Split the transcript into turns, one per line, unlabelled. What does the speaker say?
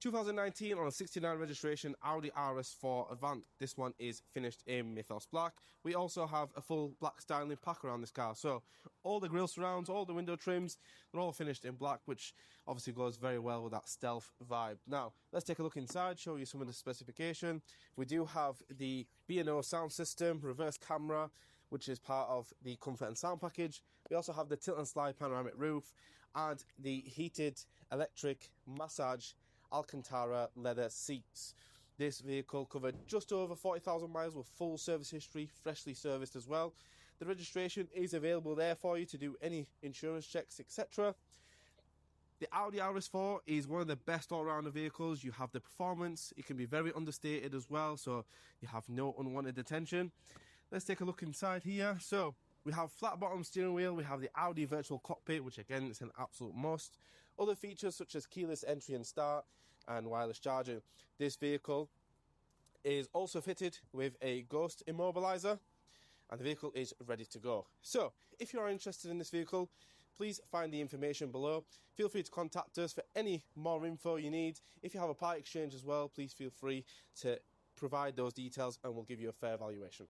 2019 on a 69 registration Audi RS4 Avant. This one is finished in Mythos black. We also have a full black styling pack around this car. So all the grille surrounds, all the window trims, they're all finished in black, which obviously goes very well with that stealth vibe. Now, let's take a look inside, show you some of the specification. We do have the B&O sound system, reverse camera, which is part of the comfort and sound package. We also have the tilt and slide panoramic roof and the heated electric massage Alcantara leather seats. This vehicle covered just over 40,000 miles with full service history, freshly serviced as well. The registration is available there for you to do any insurance checks, etc. The Audi RS4 is one of the best all-rounder vehicles. You have the performance, it can be very understated as well, so you have no unwanted attention. Let's take a look inside here. So we have flat bottom steering wheel, we have the Audi virtual cockpit, which again is an absolute must. Other features such as keyless entry and start and wireless charging. This vehicle is also fitted with a Ghost Immobiliser and the vehicle is ready to go. So if you are interested in this vehicle, please find the information below. Feel free to contact us for any more info you need. If you have a part exchange as well, please feel free to provide those details and we'll give you a fair valuation.